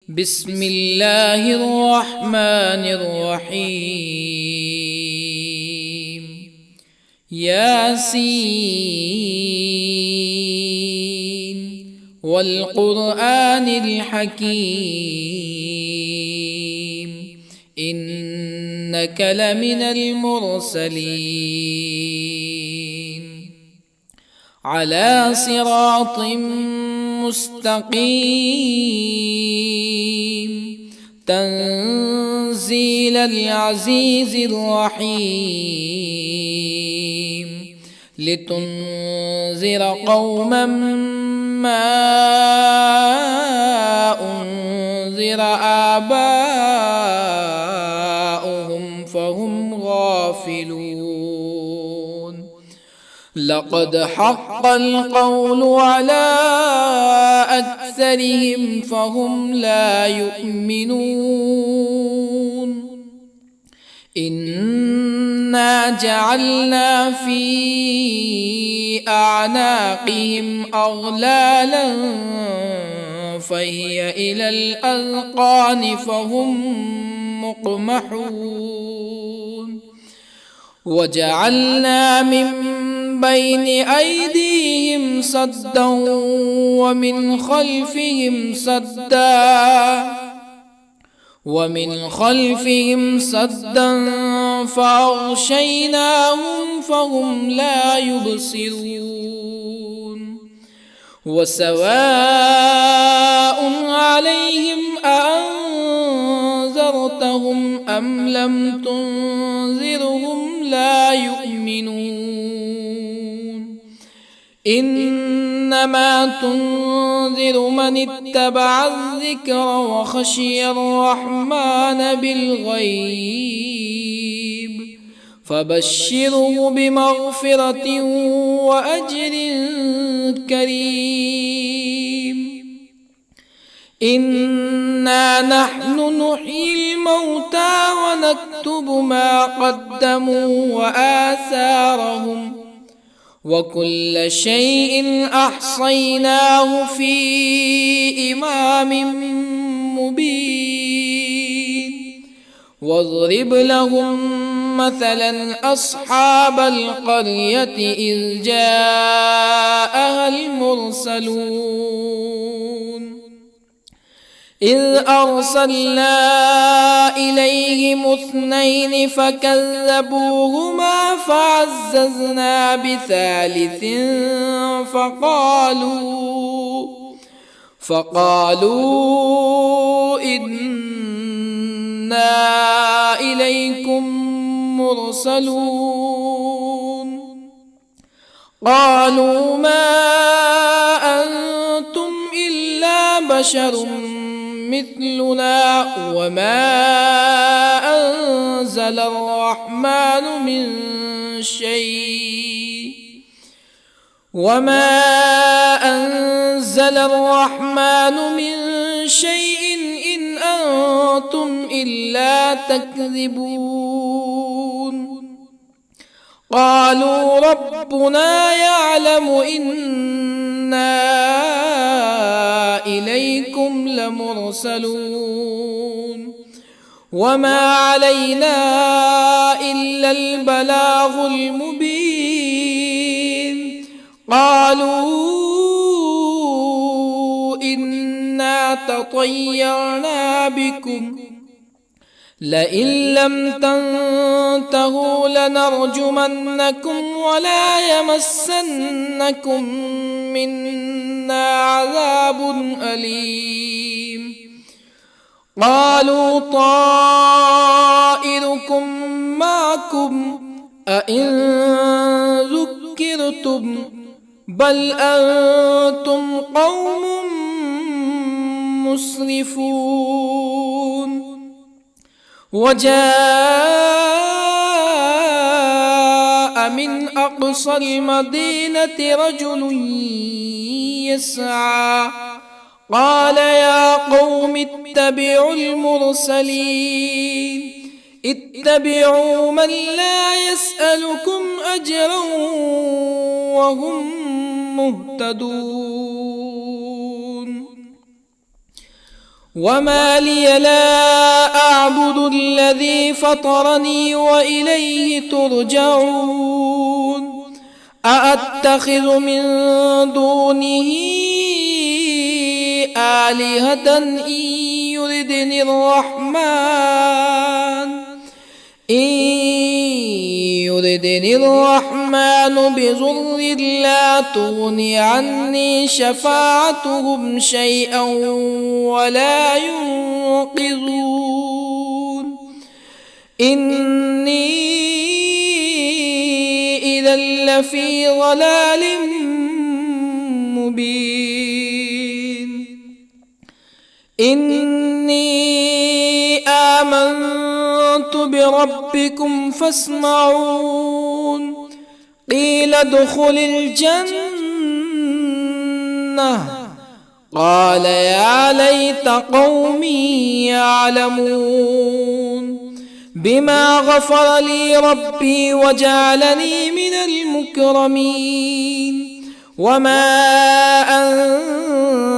بسم الله الرحمن الرحيم. ياسين والقرآن الحكيم إنك لمن المرسلين على صراط مستقيم تنزيل العزيز الرحيم لتنذر قوما ما أنذر آباؤهم فهم غافلون. لقد حق القول على أكثرهم فهم لا يؤمنون. إنا جعلنا في أعناقهم أغلالا فهي إلى الأذقان فهم مقمحون. وجعلنا من بين أيديهم سدا ومن خلفهم سدا فأغشيناهم فهم لا يبصرون. وسواء عليهم أأنذرتهم أم لم تنذرهم لا يؤمنون. إنما تنذر من اتبع الذكر وخشي الرحمن بالغيب فبشره بمغفرة وأجر كريم. إنا نحن نحيي الموتى ونكتب ما قدموا وآثارهم وكل شيء أحصيناه في إمام مبين. واضرب لهم مثلا أصحاب القرية إذ جاءها المرسلون إذ أرسلنا إليهم اثنين فكذبوهما فعززنا بثالث فقالوا إنا إليكم مرسلون. قالوا ما أنتم إلا بشر مثلنا وما أنزل الرحمن من شيء إن أنتم إلا تكذبون. قالوا ربنا يعلم إنا إليكم لمرسلون وما علينا إلا البلاغ المبين. قالوا إنا تطيرنا بكم لئن لم تنتهوا لنرجمنكم ولا يمسنكم منا عذاب أليم. قالوا طائركم معكم أئن ذكرتم بل أنتم قوم مسرفون. وجاء من أقصى المدينة رجل يسعى قال يا قوم اتبعوا المرسلين اتبعوا من لا يسألكم أجرا وهم مهتدون. وما لي لا أعبد الذي فطرني وإليه ترجعون أأتخذ من دونه آلهة يردني الرحمن بضر لا تغن عني شفاعتهم شيئا ولا ينقذون إني إذا لفي ضلال مبين إني آمنت بربكم فاسمعون قيل ادخل الجنة قال يا ليت قومي يعلمون بما غفر لي ربي وجعلني من المكرمين وما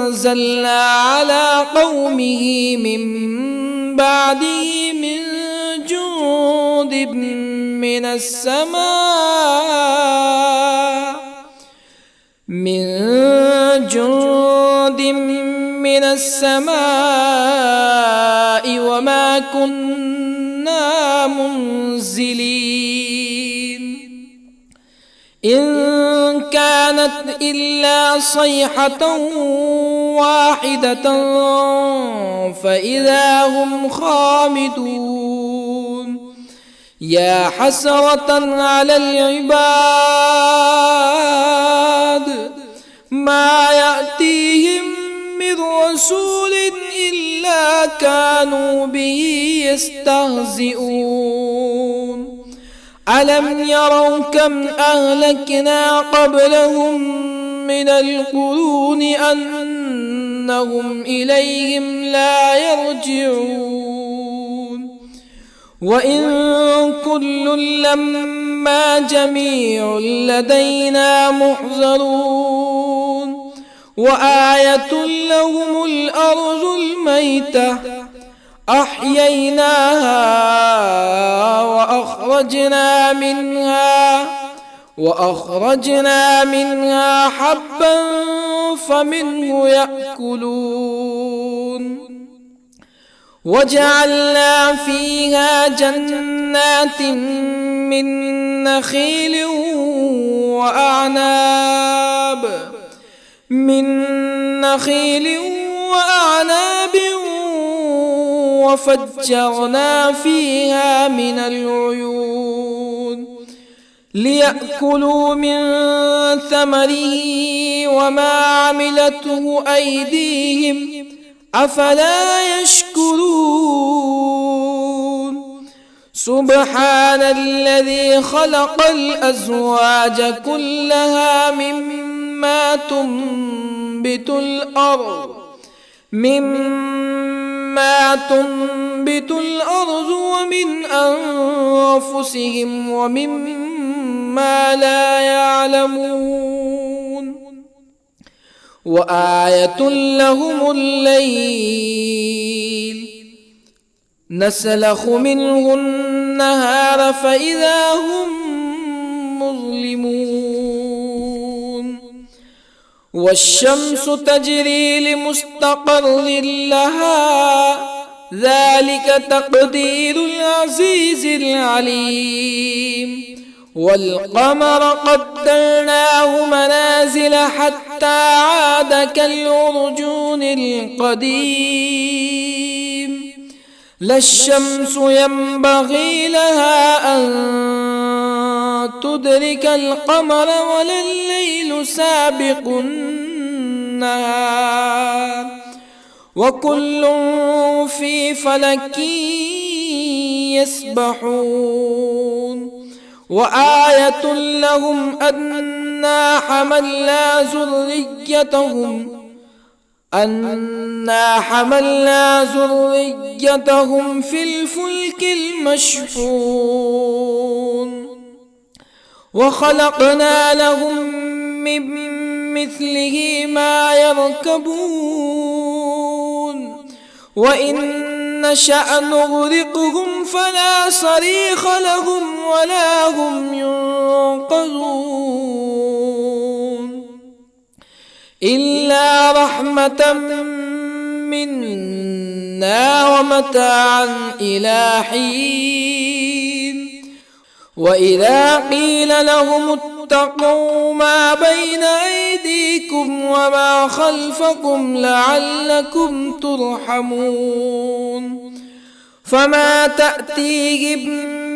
أنزلنا على قومه من بعده من جند من السماء وما كنا منزلين إن كانت إلا صيحة واحدة فإذا هم خامدون يا حسرة على العباد ما يأتيهم من رسول إلا كانوا به يستهزئون ألم يروا كم أهلكنا قبلهم من القرون أنهم إليهم لا يرجعون وإن كل لما جميع لدينا محضرون وآية لهم الأرض الميتة أحييناها وأخرجنا منها حبا فمنه يأكلون وجعلنا فيها جنات من نخيل وأعناب وفجرنا فيها من العيون ليأكلوا من ثمره وما عملته أيديهم أفلا يشكرون سبحان الذي خلق الأزواج كلها مما تنبت الأرض ومن أنفسهم ومما لا يعلمون وآية لهم الليل نسلخ منه النهار فإذا هم مظلمون والشمس تجري لمستقر لها ذلك تقدير العزيز العليم والقمر قدرناه منازل حتى عاد كالعرجون القديم لا الشمس ينبغي لها أن تدرك القمر ولا الليل سابق النهار وكل في فلك يسبحون وآية لهم أنا حملنا ذريتهم في الفلك المشحون وخلقنا لهم من مثله ما يركبون وإن نشأ نغرقهم فلا صريخ لهم ولا هم ينقذون إلا رحمة منا ومتاعا إلى حين وإذا قيل لهم اتقوا ما بين أيديكم وما خلفكم لعلكم ترحمون فما تأتيهم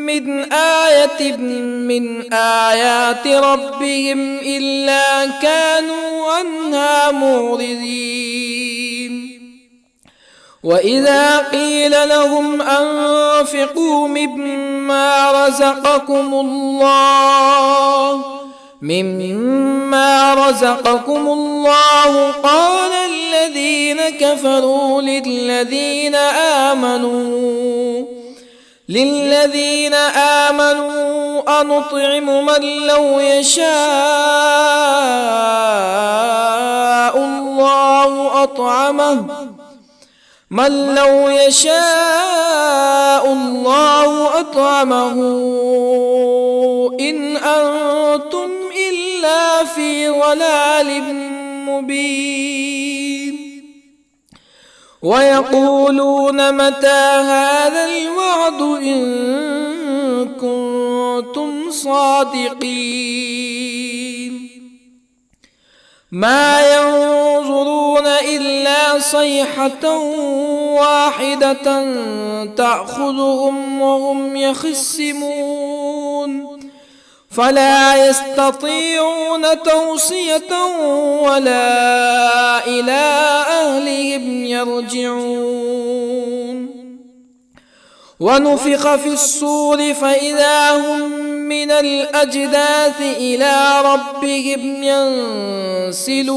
من آية من آيات ربهم إلا كانوا عنها معرضين وإذا قيل لهم أنفقوا مما رزقكم الله قال الذين كفروا للذين آمنوا أنطعم من لو يشاء الله أطعمه إن أنتم إلا في ضلال مبين ويقولون متى هذا الوعد إن كنتم صادقين ما ينظرون إلا صيحة واحدة تأخذهم وهم يخصمون فلا يستطيعون توصية ولا إلى أهلهم يرجعون ونفخ في الصور فإذا هم من الأجداث إلى ربهم ينسلون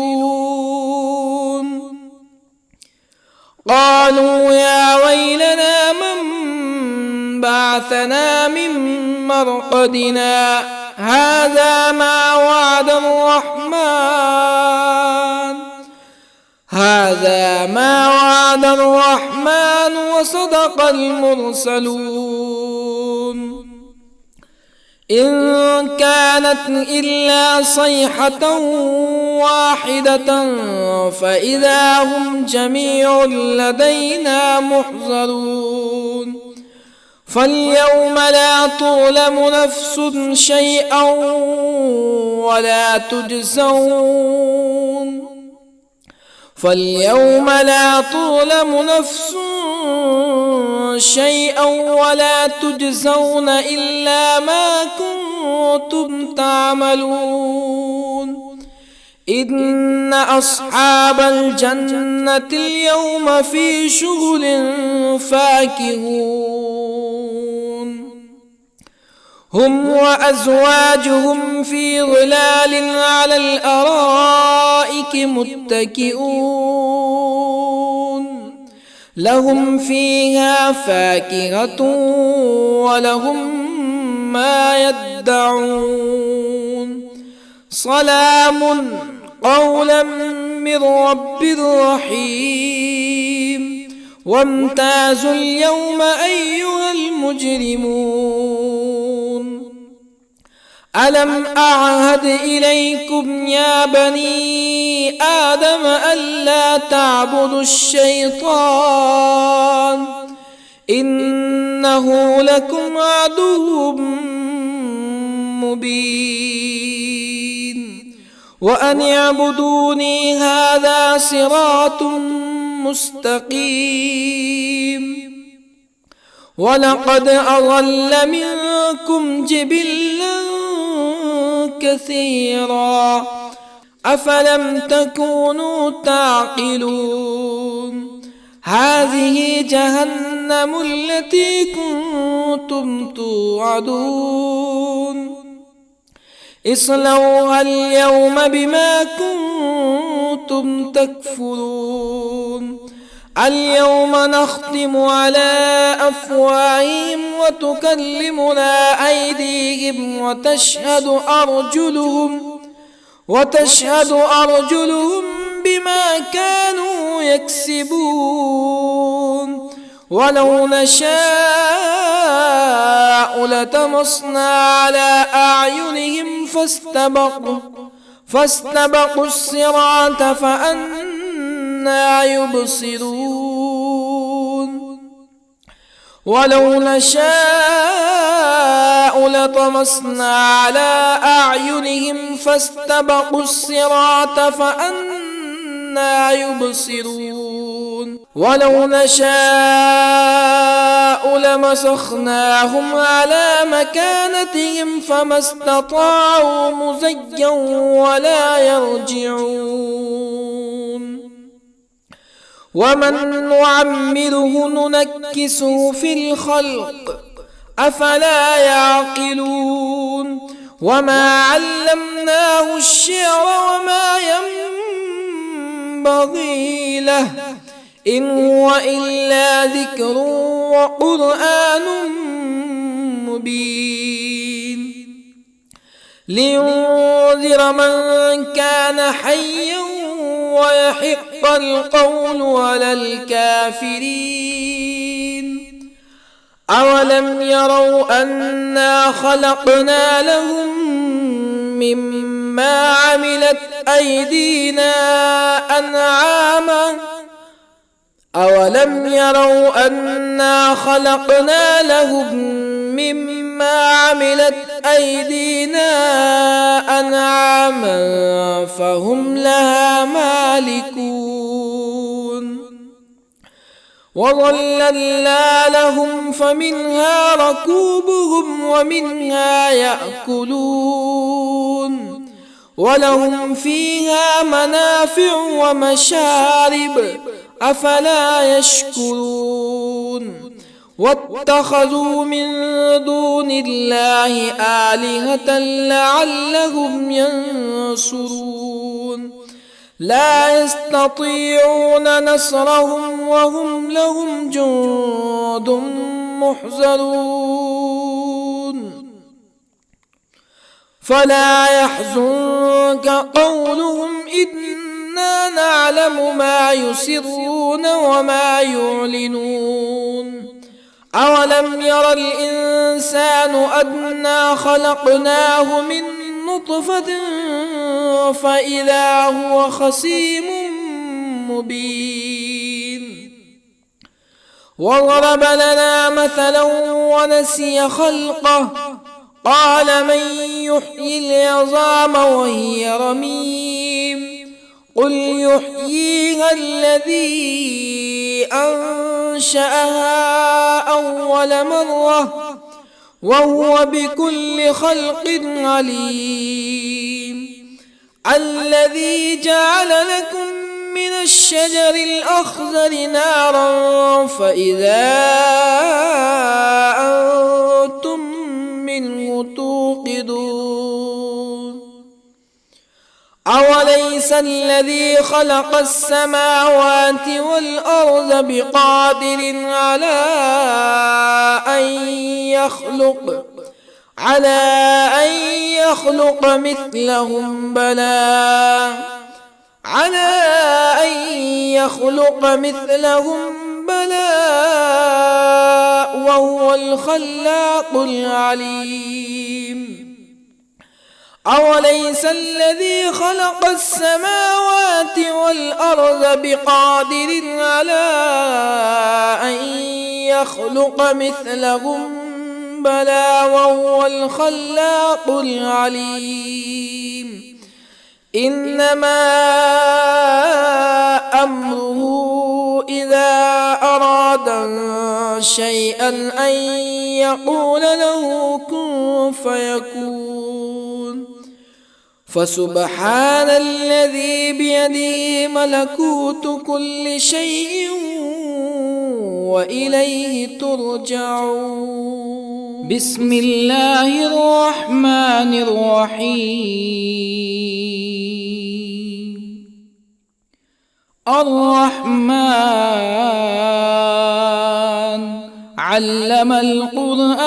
قالوا يا ويلنا من بعثنا من مرقدنا هذا ما وعد الرحمن وصدق المرسلون إن كانت إلا صيحة واحدة فإذا هم جميع لدينا محضرون فاليوم لا تظلم نفس شيئا ولا تجزون إلا ما كنتم تعملون إن أصحاب الجنة اليوم في شغل فاكهون هم وأزواجهم في ظلال على الأرائك متكئون لهم فيها فاكهة ولهم ما يدعون سلام قولا من رب رحيم وامتازوا اليوم أيها المجرمون ألم أعهد إليكم يا بني آدم ألا تعبدوا الشيطان إنه لكم عدو مبين وأن اعبدوني هذا صراط مستقيم ولقد أضل منكم جبلا كثيرا أفلم تكونوا تعقلون هذه جهنم التي كنتم توعدون اصلوها اليوم بما كنتم تكفرون اليوم نختم على أفواههم وتكلمنا أيديهم وتشهد أرجلهم بما كانوا يكسبون ولو نشاء لطمسنا على أعينهم فاستبقوا الصراط فأنى يبصرون ولو نشاء لطمسنا على أعينهم فاستبقوا الصراط فأنى يبصرون ولو نشاء لمسخناهم على مكانتهم فما استطاعوا مزيا ولا يرجعون ومن نعمره ننكسه في الخلق أفلا يعقلون وما علمناه الشعر وما ينبغي له إن هو إلا ذكر وقرآن مبين لينذر من كان حيا ويحق القول على الكافرين أولم يروا أنا خلقنا لهم مما عملت أيدينا أنعاما أولم يروا أنا خلقنا لهم مما عملت أيدينا أنعاما فهم لها مالكون وظللنا لهم فمنها ركوبهم ومنها يأكلون ولهم فيها منافع ومشارب أفلا يشكرون واتخذوا من دون الله آلهة لعلهم ينصرون لا يستطيعون نصرهم وهم لهم جند محضرون فلا يحزنك قولهم إنا نعلم ما يسرون وما يعلنون أولم ير الإنسان أنا خلقناه من نطفة فإذا هو خصيم مبين وضرب لنا مثلا ونسي خلقه قال من يحيي العظام وهي رميم قل يحييها الذي أنشأها أول مرة وهو بكل خلق عليم الذي جعل لكم من الشجر الأخضر نارا فإذا أنتم منه توقدون أوليس الذي خلق السماوات والأرض بقادر على أن يخلق مثلهم بلى وهو الخلاق العليم أوليس الذي خلق السماوات والأرض بقادر على أن يخلق مثلهم بلى وهو الخلاق العليم إنما أمره إذا أراد شيئا أن يقول له كن فيكون فسبحان الذي بيده ملكوت كل شيء وإليه ترجعون بسم الله الرحمن الرحيم الرحمن علم القرآن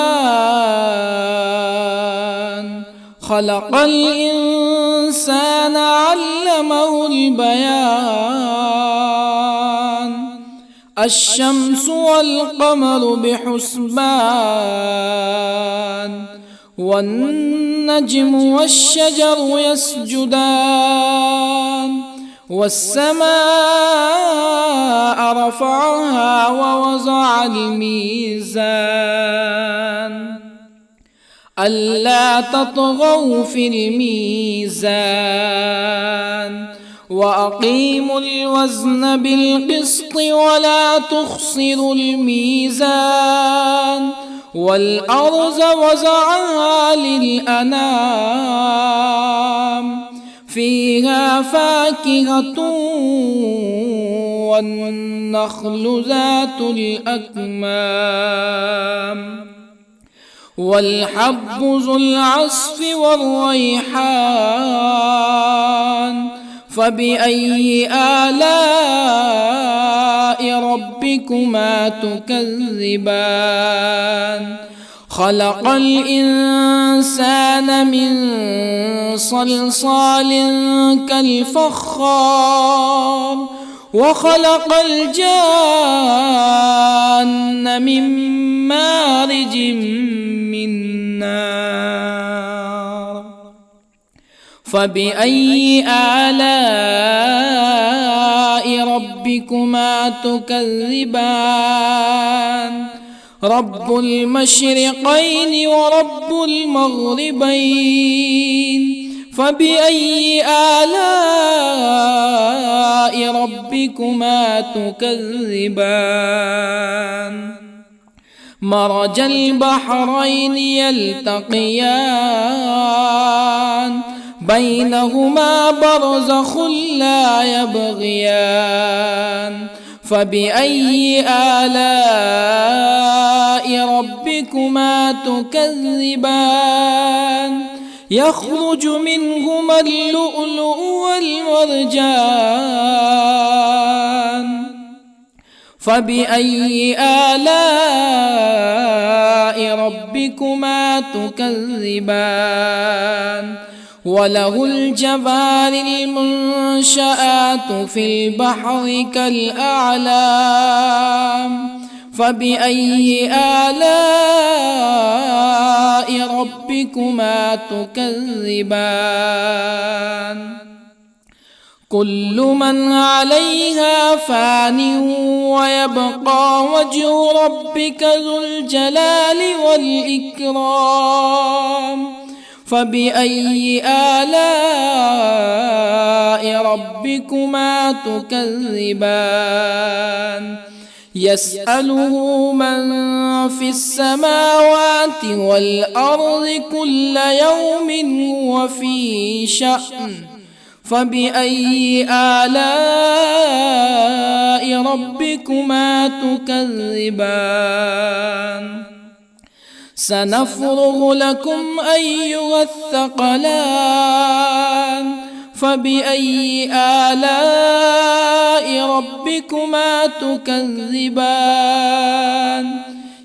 خلق الإنسان الإنسان علمه البيان الشمس والقمر بحسبان والنجم والشجر يسجدان والسماء رفعها ووضع الميزان ألا تطغوا في الميزان وأقيموا الوزن بالقسط ولا تخسروا الميزان والأرض وضعها للأنام فيها فاكهة والنخل ذات الأكمام والحب ذو العصف والريحان فبأي آلاء ربكما تكذبان خلق الإنسان من صلصال كالفخار وخلق الجان من مارج من نار فبأي آلاء ربكما تكذبان رب المشرقين ورب المغربين فبأي آلاء ربكما تكذبان مرج البحرين يلتقيان بينهما برزخ لا يبغيان فبأي آلاء ربكما تكذبان يخرج منهما اللؤلؤ والمرجان فبأي آلاء ربكما تكذبان وله الجوار المنشآت في البحر كالأعلام فبأي آلاء ربكما تكذبان كل من عليها فان ويبقى وجه ربك ذو الجلال والإكرام فبأي آلاء ربكما تكذبان يسأله من في السماوات والأرض كل يوم هو في شأن فبأي آلاء ربكما تكذبان سنفرغ لكم أيها الثقلان فبأي آلاء ربكما تكذبان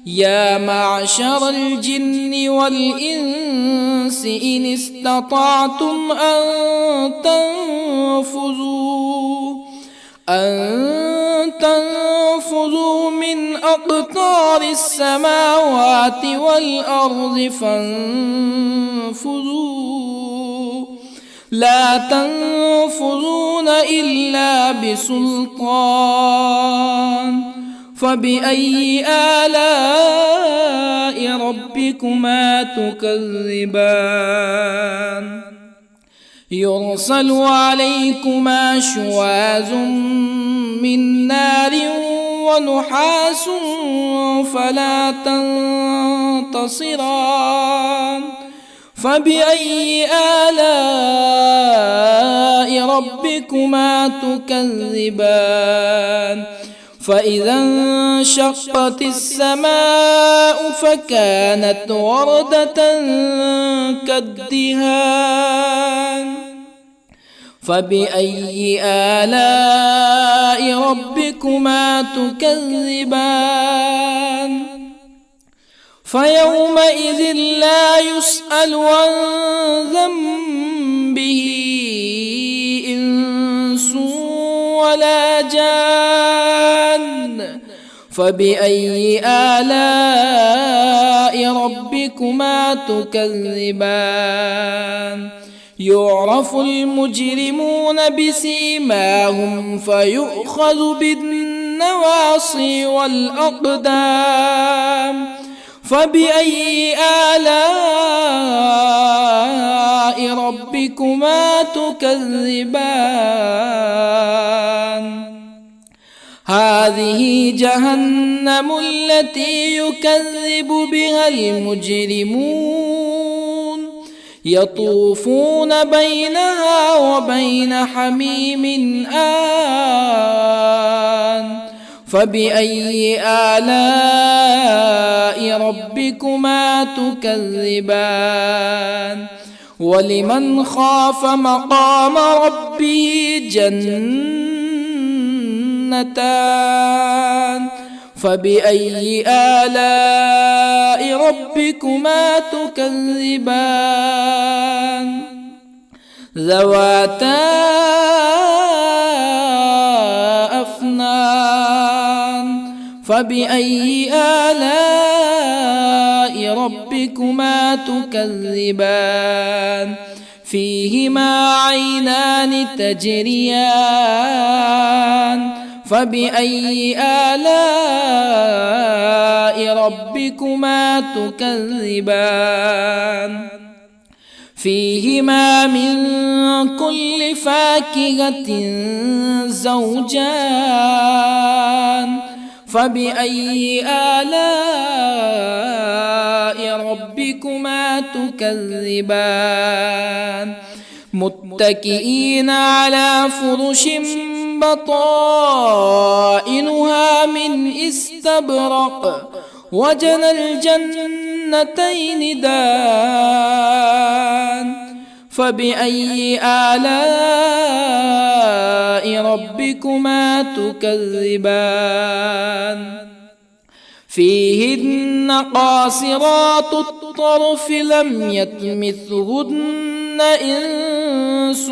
يا معشر الجن والإنس إن استطعتم أن تنفذوا من أقطار السماوات والأرض فانفذوا لا تنفذون إلا بسلطان فبأي آلاء ربكما تكذبان يرسل عليكما شواظ من نار ونحاس فلا تنتصران فبأي آلاء ربكما تكذبان فإذا انشقت السماء فكانت وردة كالدهان فبأي آلاء ربكما تكذبان فيومئذ لا يسأل عن ذنبه به إنس ولا جان فبأي آلاء ربكما تكذبان يعرف المجرمون بسيماهم فيؤخذ بالنواصي والأقدام فبأي آلاء ربكما تكذبان هذه جهنم التي يكذب بها المجرمون يطوفون بينها وبين حميم آن فبأي آلاء ربكما تكذبان ولمن خاف مقام ربه جنتان فبأي آلاء ربكما تكذبان ذواتا أفنان فبأي آلاء ربكما تكذبان فيهما عينان تجريان فبأي آلاء ربكما تكذبان فيهما من كل فاكهة زوجان فبأي آلاء ربكما تكذبان متكئين على فرش بطائنها من استبرق وجنى الجنتين دان فبأي آلاء ربكما تكذبان فيهن قاصرات الطرف لم يطمثهن إنس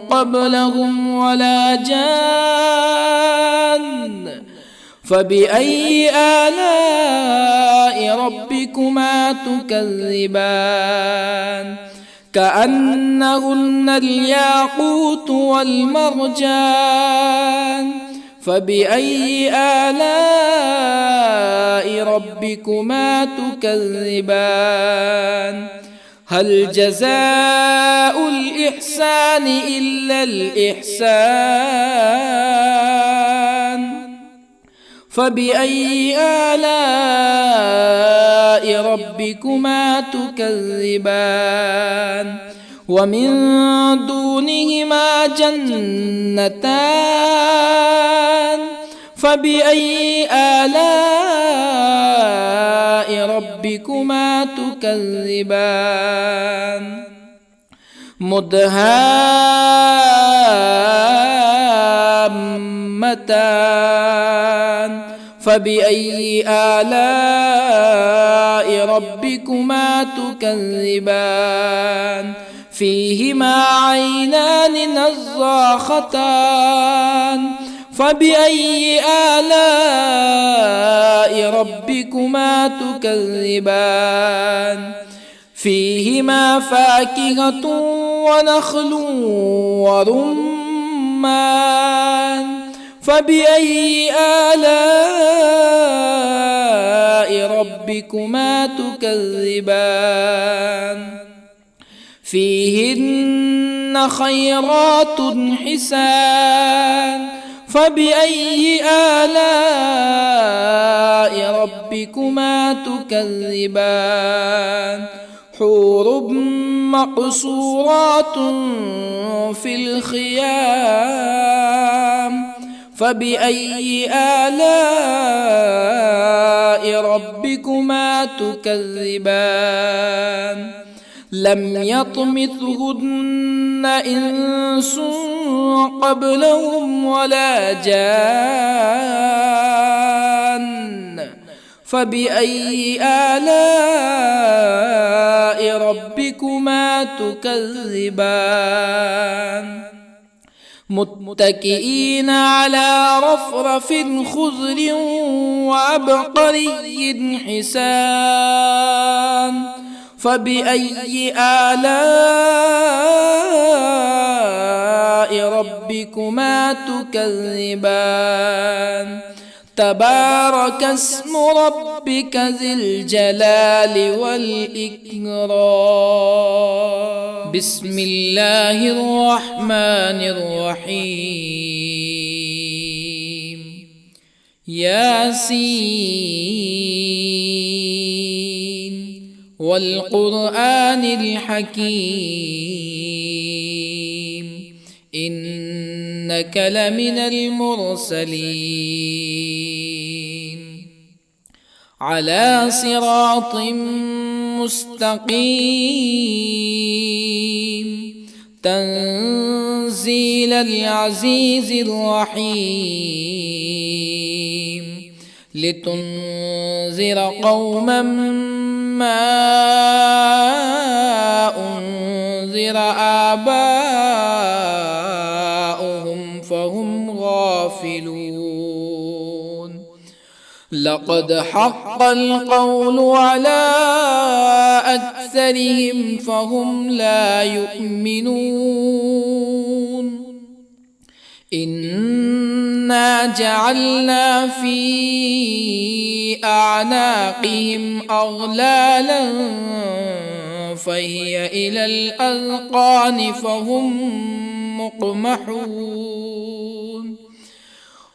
قبلهم ولا جان فبأي آلاء ربكما تكذبان كأنهن الياقوت والمرجان فبأي آلاء ربكما تكذبان هل جزاء الإحسان إلا الإحسان فبأي آلاء ربكما تكذبان ومن دونهما جنتان فبأي آلاء ربكما تكذبان مدهامتان فبأي آلاء ربكما تكذبان فيهما عينان نضاختان فبأي آلاء ربكما تكذبان فيهما فاكهة ونخل ورمان فبأي آلاء ربكما تكذبان فيهن خيرات حسان فبأي آلاء ربكما تكذبان حور مقصورات في الخيام فبأي آلاء ربكما تكذبان لم يطمثهن إنس قبلهم ولا جان فبأي آلاء ربكما تكذبان متكئين على رفرف خضر وعبقري حسان فبأي آلاء ربكما تكذبان تبارك اسم ربك ذي الجلال والإكرام بسم الله الرحمن الرحيم ياسين والقرآن الحكيم إنك لمن المرسلين على صراط مستقيم تنزيل العزيز الرحيم لتنذر قوما ما أنذر آباؤهم فهم غافلون لقد حق القول على أكثرهم فهم لا يؤمنون إنا جعلنا في أعناقهم أغلالا فهي إلى الأذقان فهم مقمحون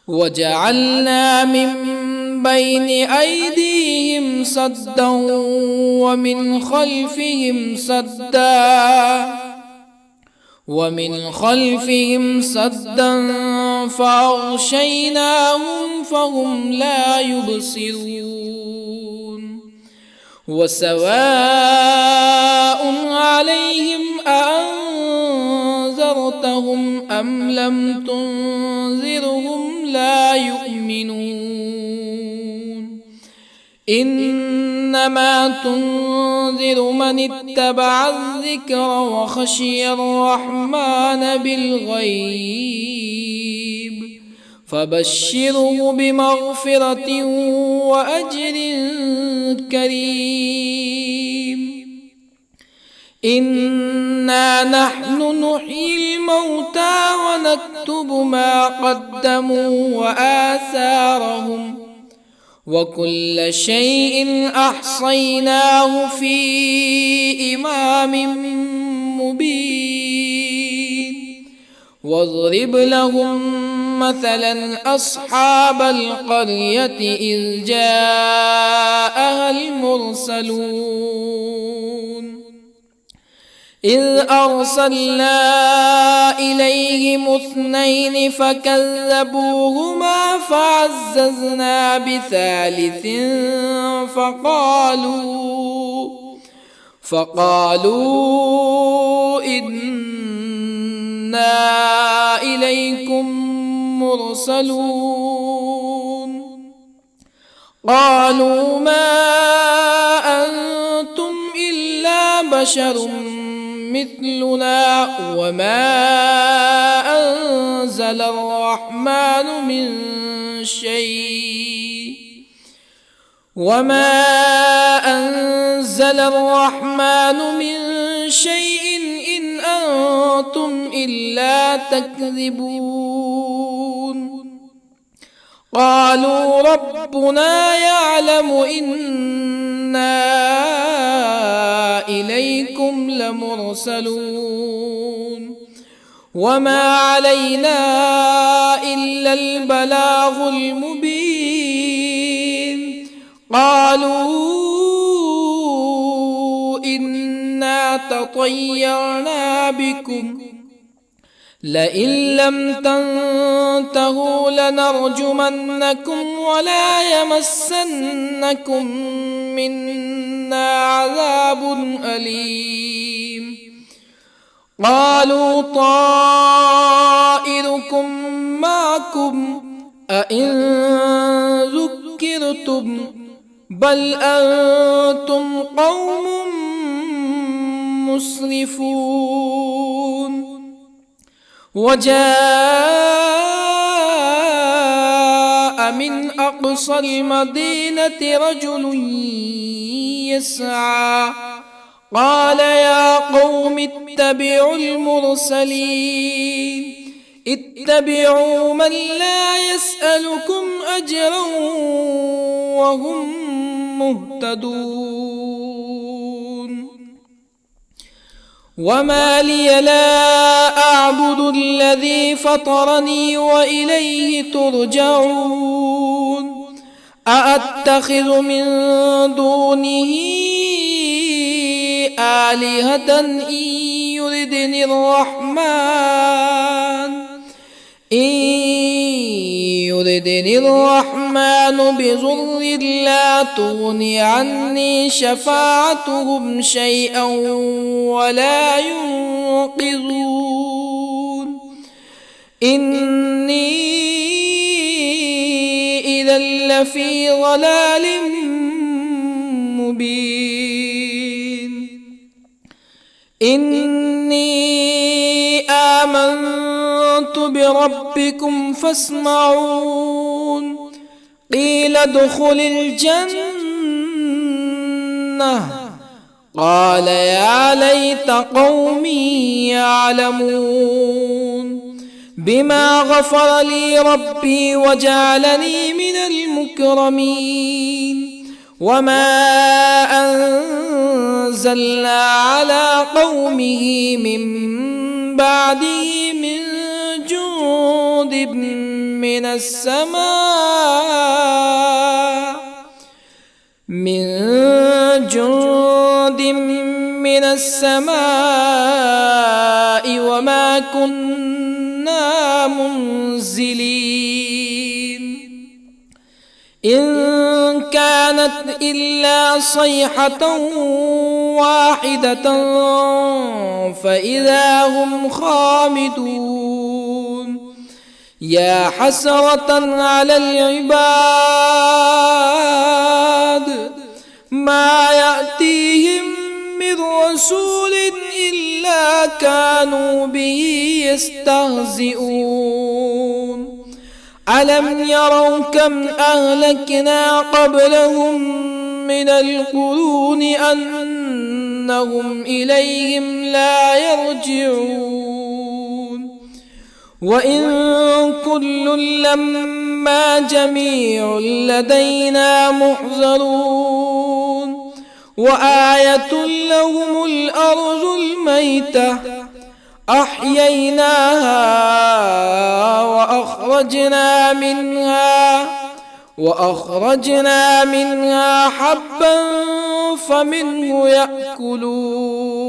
وجعلنا من بين أيديهم سدا ومن خلفهم سدا فأغشيناهم فهم لا يبصرون وسواء عليهم أأنذرتهم أم لم تنذرهم لا يؤمنون إنما تنذر من اتبع الذكر وخشي الرحمن بالغيب فبشره بمغفرة وأجر كريم إنا نحن نحيي الموتى ونكتب ما قدموا وآثارهم وكل شيء أحصيناه في إمام مبين واضرب لهم مثلا أصحاب القرية إذ جاءها المرسلون إذ أرسلنا إليهم 2 فكذبوهما فعززنا بثالث فقالوا إنا إليكم مرسلون قالوا ما أنتم إلا بشر مثلنا وما أنزل الرحمن من شيء إن أنتم إلا تكذبون قالوا ربنا يعلم إنا إليكم لمرسلون وما علينا إلا البلاغ المبين قالوا إنا تطيرنا بكم لئن لم تنتهوا لنرجمنكم ولا يمسنكم منا عذاب أليم قالوا طائركم معكم أئن ذكرتم بل أنتم قوم مسرفون. وجاء من أقصى المدينة رجل يسعى قال يا قوم اتبعوا المرسلين اتبعوا من لا يسألكم أجرا وهم مهتدون. وما لي لا أعبد الذي فطرني وإليه ترجعون. أأتخذ من دونه آلهة إن يردني الرحمن بضر لا تغني عني شفاعتهم شيئا ولا ينقذون. إني إذا لفي ضلال مبين. إني آمنت بربكم فاسمعون. قيل ادخل الجنة قال يا ليت قومي يعلمون. بما غفر لي ربي وجعلني من المكرمين. وما أنزلنا على قومه من بعده من جند من السماء وما كنا منزلين. إن كانت إلا صيحة واحدة فإذا هم خامدون. يا حسرة على العباد ما يأتيهم من رسول إلا كانوا به يستهزئون. ألم يروا كم أهلكنا قبلهم من القرون أنهم إليهم لا يرجعون. وإن كل لما جميع لدينا محضرون. وآية لهم الأرض الميتة أحييناها وأخرجنا منها حبا فمنه يأكلون.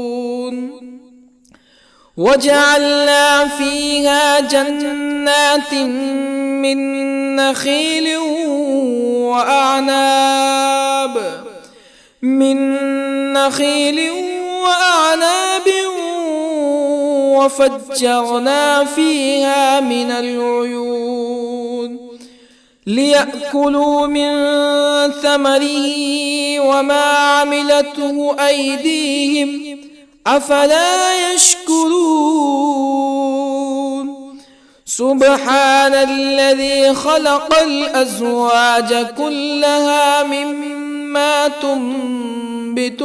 وجعلنا فيها جنات من نخيل وأعناب وفجرنا فيها من العيون ليأكلوا من ثمره وما عملته أيديهم أفلا يشكرون. سبحان الذي خلق الأزواج كلها مما تنبت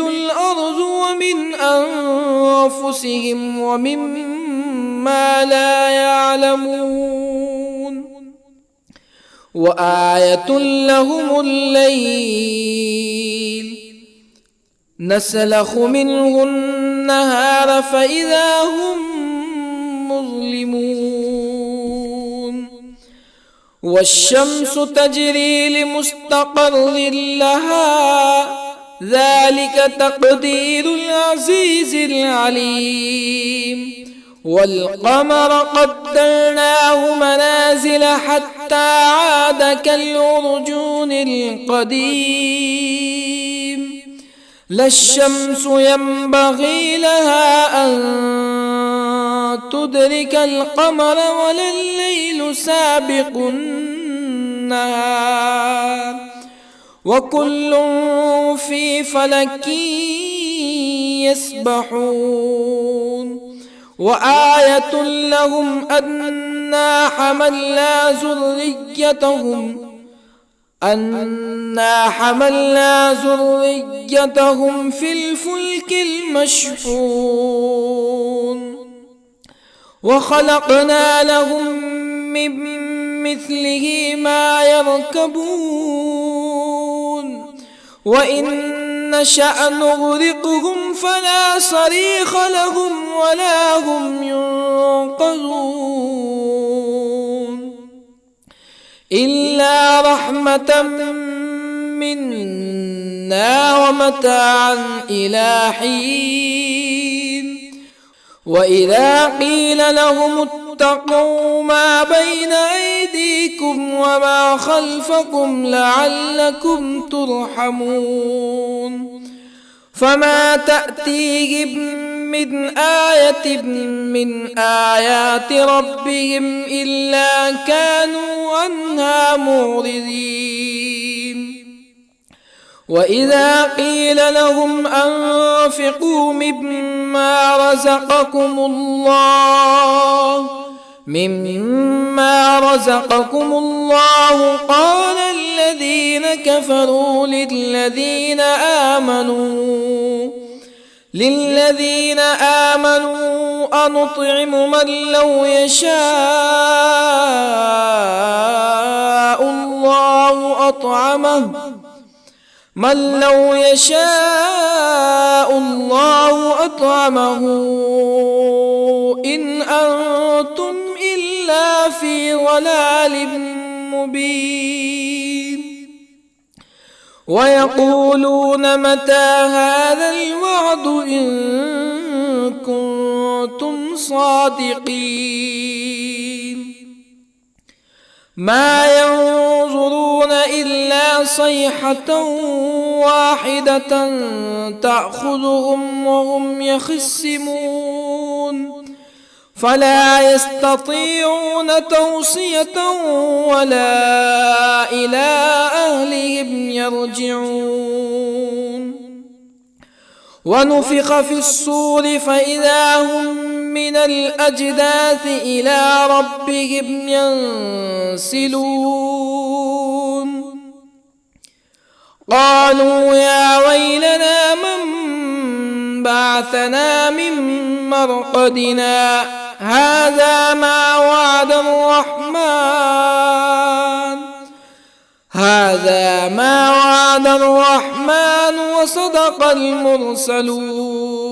الأرض ومن أنفسهم ومما لا يعلمون. وآية لهم الليل نسلخ منه النهار فإذا هم مظلمون. والشمس تجري لمستقر لها ذلك تقدير العزيز العليم. والقمر قدرناه منازل حتى عاد كالعرجون القديم. لا الشمس ينبغي لها أن تدرك القمر ولا الليل سابق النهار وكل في فلك يسبحون وآية لهم أنا حملنا ذريتهم في الفلك المشحون وخلقنا لهم من مثله ما يركبون وإن نشأ نغرقهم فلا صريخ لهم ولا هم ينقذون إلا رحمة منا ومتاعا إلى حين وإذا قيل لهم اتقوا ما بين أيديكم وما خلفكم لعلكم ترحمون فما تأتيهم من آية من آيات ربهم إلا كانوا عنها معرضين وإذا قيل لهم أنفقوا مما رزقكم الله قال الذين كفروا للذين آمنوا أنطعم من لو يشاء الله أطعمه إن أنتم إلا في ضلال مبين ويقولون متى هذا الوعد إن كنتم صادقين ما ينظرون إلا صيحة واحدة تأخذهم وهم يخصمون فلا يستطيعون توصية ولا إلى أهلهم يرجعون ونفخ في الصور فإذا هم من الأجداث إلى ربهم ينسلون قالوا يا ويلنا من بعثنا من مرقدنا هذا ما وعد الرحمن وصدق المرسلون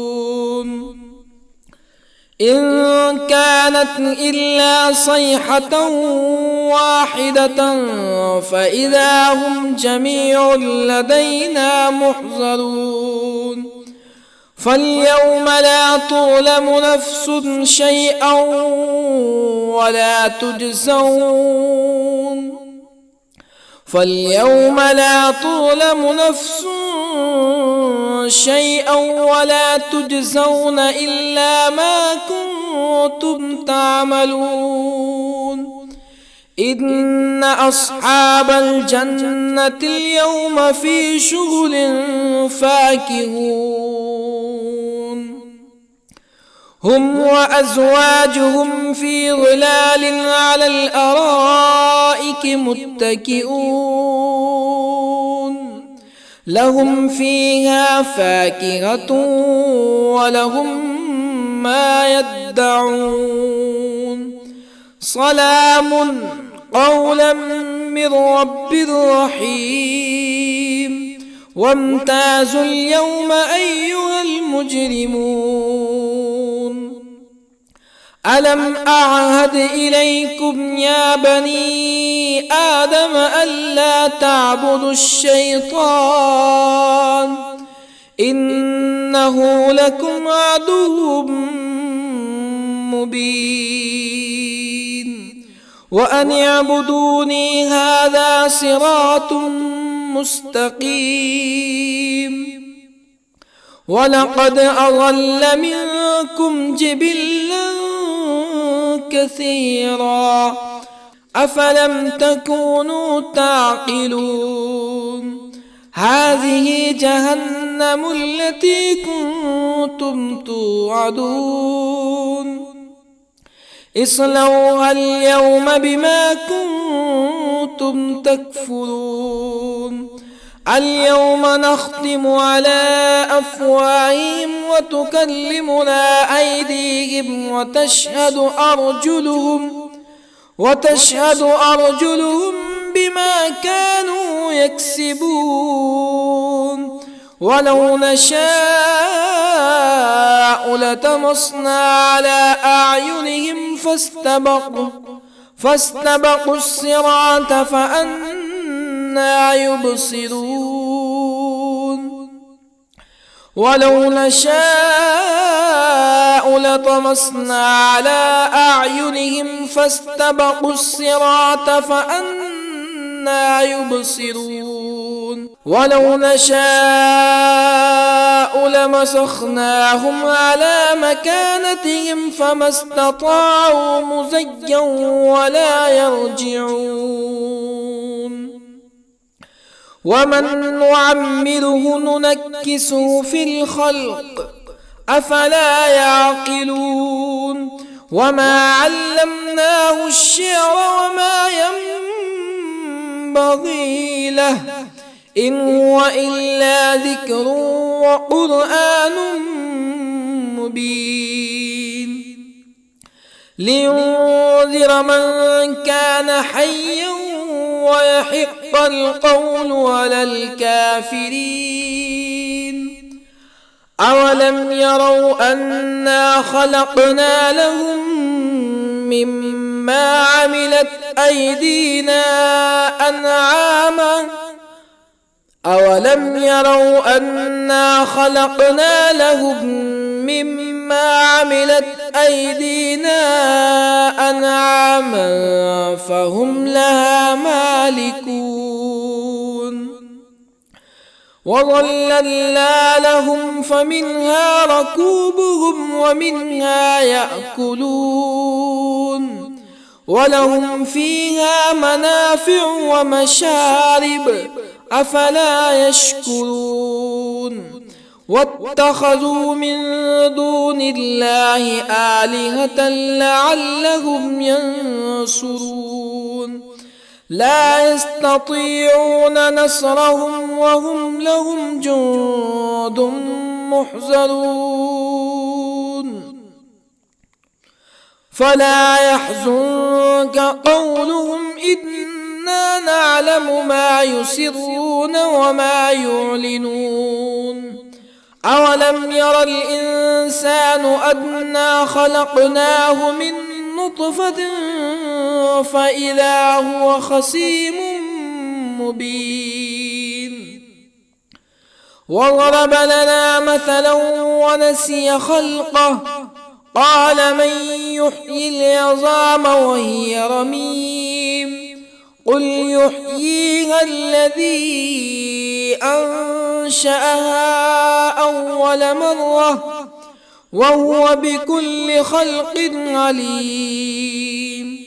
إن كانت إلا صيحة واحدة فإذا هم جميع لدينا محضرون فاليوم لا تظلم نفس شيئا ولا تجزون إلا ما كنتم تعملون إن أصحاب الجنة اليوم في شغل فاكهون هم وأزواجهم في ظلال على الأرائك متكئون لهم فيها فاكهة ولهم ما يدعون سلام قولا من رب رحيم وامتازوا اليوم أيها المجرمون ألم أعهد إليكم يا بني آدم ألا تعبدوا الشيطان إنه لكم عدو مبين وأن اعبدوني هذا صراط مستقيم ولقد أضل منكم جبلا كثيرا أفلم تكونوا تعقلون هذه جهنم التي كنتم توعدون اصلوها اليوم بما كنتم تكفرون اليوم نختم على أفواههم وتكلمنا أيديهم وتشهد أرجلهم بما كانوا يكسبون ولو نشاء لطمسنا على أعينهم فاستبقوا الصراط فأنى يبصرون ولو نشاء لطمسنا على أعينهم فاستبقوا الصراط فأنى يبصرون ولو نشاء لمسخناهم على مكانتهم فما استطاعوا مزيا ولا يرجعون ومن نعمره ننكسه في الخلق أفلا يعقلون وما علمناه الشعر وما ينبغي له إن هو إلا ذكر وقرآن مبين لينذر من كان حيا ويحق القول على الكافرين أولم يروا أنا خلقنا لهم مما عملت أيدينا أنعاما أولم يروا أنا خلقنا لهم مما عملت أيدينا أنعاما فهم لها مالكون وظللنا لهم فمنها ركوبهم ومنها يأكلون ولهم فيها منافع ومشارب أفلا يشكرون واتخذوا من دون الله آلهة لعلهم ينصرون لا يستطيعون نصرهم وهم لهم جند محضرون فلا يحزنك قولهم إنا نعلم ما يسرون وما يعلنون أولم ير الإنسان أنا خلقناه من نطفة فإذا هو خصيم مبين وضرب لنا مثلا ونسي خلقه قال من يحيي العظام وهي رميم قل يحييها الذي أنشأها أول مرة وهو بكل خلق عليم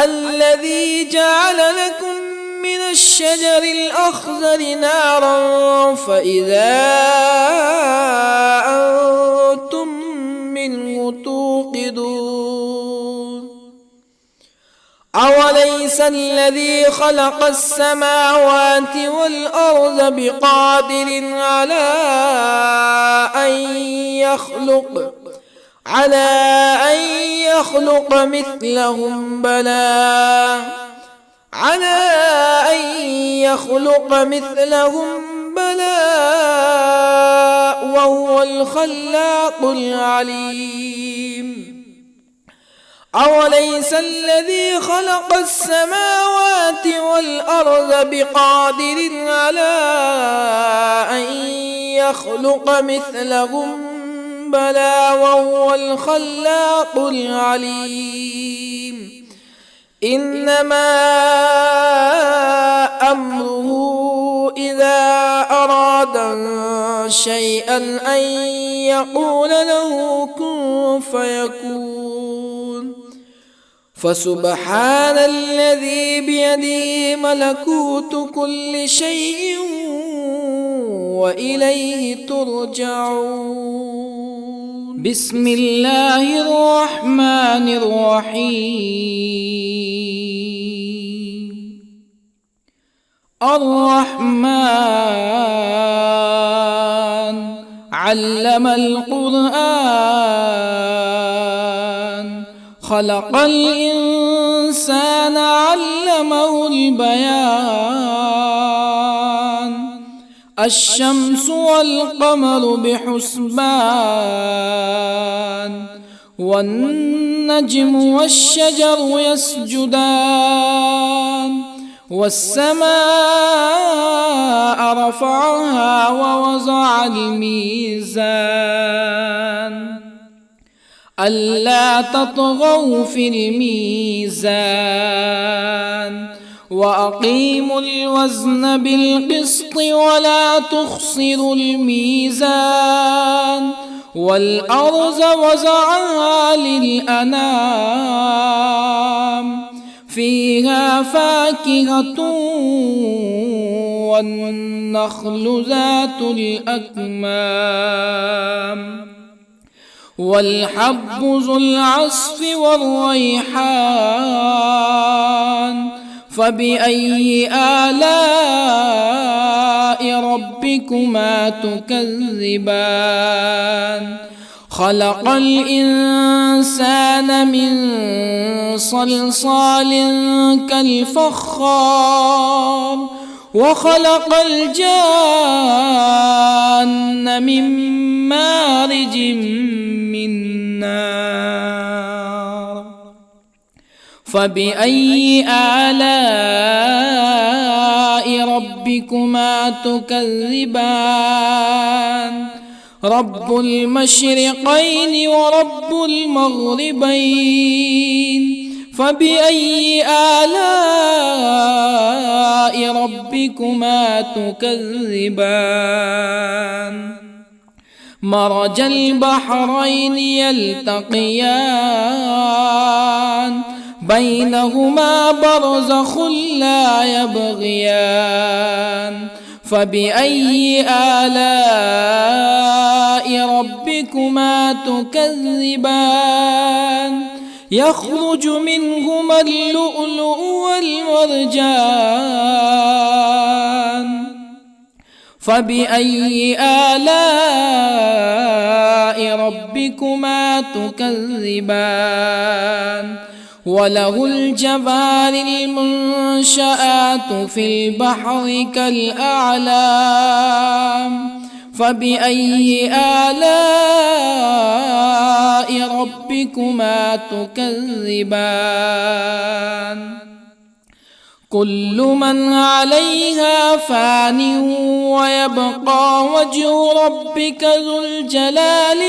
الذي جعل لكم من الشجر الأخضر نارا فإذا أنتم منه توقدون أوليس الذي خلق السماوات والأرض بقادر على أن يخلق مثلهم بلى وهو الخلاق العليم أوليس الذي خلق السماوات والأرض بقادر على أن يخلق مثلهم بلى وهو الخلاق العليم إنما أمره إذا أراد شيئا أن يقول له كن فيكون فسبحان الذي بيده ملكوت كل شيء وإليه ترجعون. بسم الله الرحمن الرحيم. الرحمن علم القرآن، خلق الإنسان علمه البيان. الشمس والقمر بحسبان، والنجم والشجر يسجدان. والسماء رفعها ووضع الميزان، ألا تطغوا في الميزان، وأقيموا الوزن بالقسط ولا تخسروا الميزان. والأرض وضعها للأنام، فيها فاكهة والنخل ذات الأكمام، والحب ذو العصف والريحان. فبأي آلاء ربكما تكذبان؟ خلق الإنسان من صلصال كالفخار، وخلق الجان من مارج من نار. فبأي آلاء ربكما تكذبان؟ رب المشرقين ورب المغربين. فبأي آلاء ربكما تكذبان؟ مرج البحرين يلتقيان، بينهما برزخ لا يبغيان. فبأي آلاء ربكما تكذبان؟ يخرج منهما اللؤلؤ والمرجان. فبأي آلاء ربكما تكذبان؟ وله الجوار المنشآت في البحر كالأعلام. فبأي آلاء ربكما تكذبان؟ كل من عليها فان، ويبقى وجه ربك ذو الجلال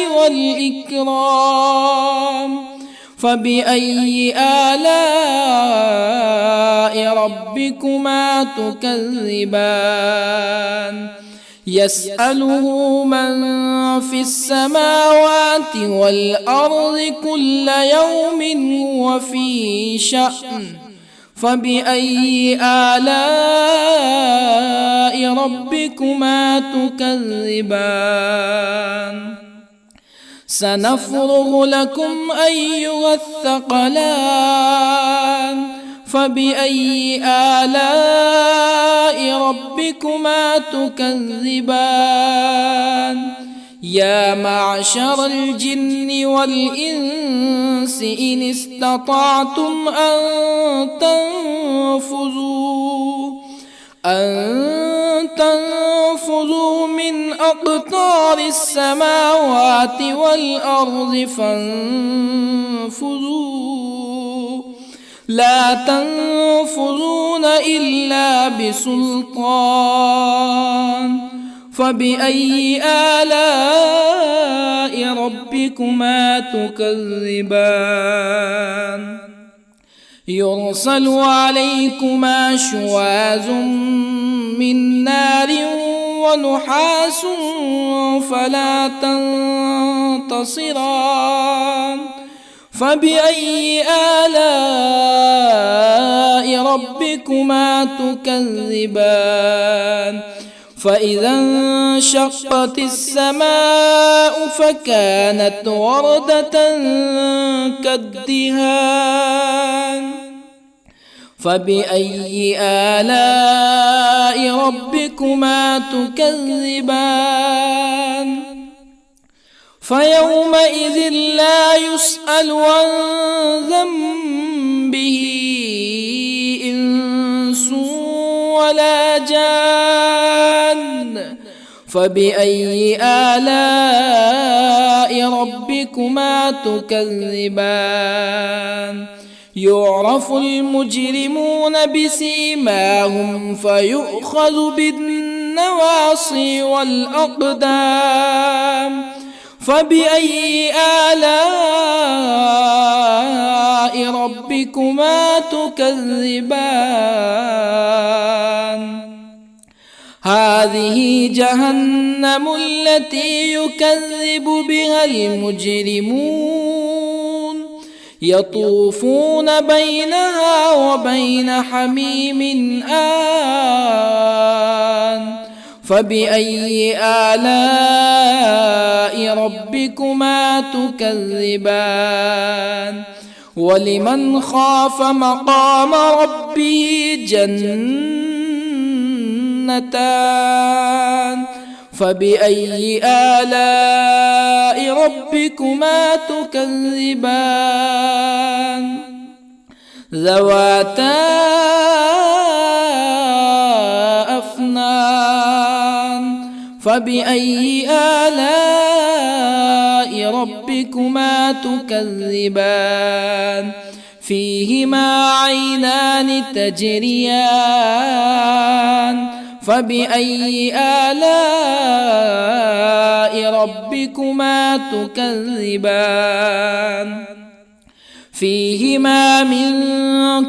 والإكرام. فبأي آلاء ربكما تكذبان؟ يسأله من في السماوات والأرض كل يوم هو في شأن. فبأي آلاء ربكما تكذبان؟ سنفرغ لكم أيها الثقلان. فبأي آلاء ربكما تكذبان؟ يا معشر الجن والإنس إن استطعتم أن تنفذوا من أقطار السماوات والأرض فانفذوا، لا تنفذون إلا بسلطان. فبأي آلاء ربكما تكذبان؟ يرسل عليكما شواظ من نار ونحاس فلا تنتصران. فبأي آلاء ربكما تكذبان فإذا انشقت السماء فكانت وردة كالدهان فبأي آلاء ربكما تكذبان فيومئذ لا يسأل عن ذنبه إنس ولا جان فبأي آلاء ربكما تكذبان يعرف المجرمون بسيماهم فيؤخذ بالنواصي والأقدام فبأي آلاء ربكما تكذبان هذه جهنم التي يكذب بها المجرمون يطوفون بينها وبين حميم آن فبأي آلاء ربكما تكذبان ولمن خاف مقام ربه جنتان فبأي آلاء ربكما تكذبان ذواتا أفنان فبأي آلاء ربكما تكذبان فيهما عينان تجريان فبأي آلاء ربكما تكذبان فيهما من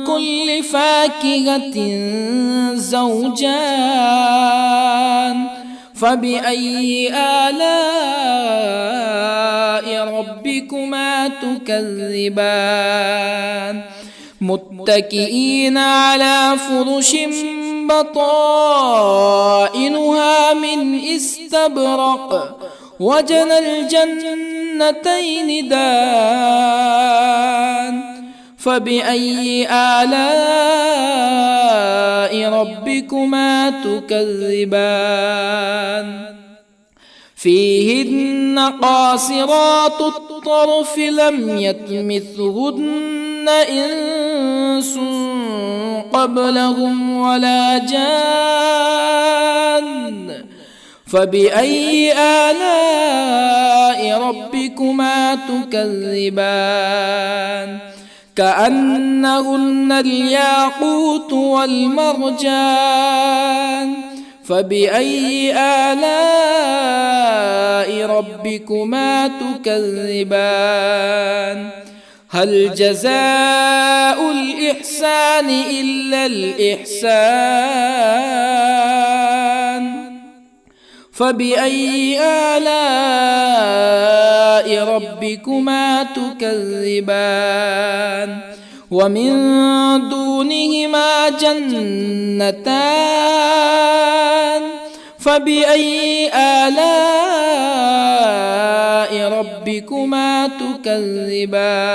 كل فاكهة زوجان فبأي آلاء ربكما تكذبان متكئين على فرش بطائنها من استبرق وجنى الجنتين دان فبأي آلاء ربكما تكذبان فيهن قاصرات الطرف لم يطمثهن إنس قبلهم ولا جان فبأي آلاء ربكما تكذبان كأنهن الياقوت والمرجان فبأي آلاء ربكما تكذبان هل جزاء الإحسان إلا الإحسان فبأي آلاء ربكما تكذبان ومن دونهما جنتان فبأي آلاء ربكما تكذبان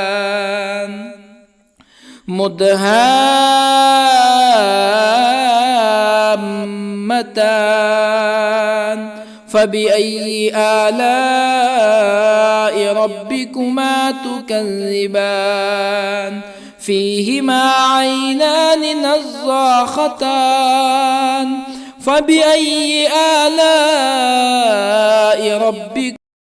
مدهامتان فبأي آلاء ربكما تكذبان فيهما عينان نضاختان فبأي آلاء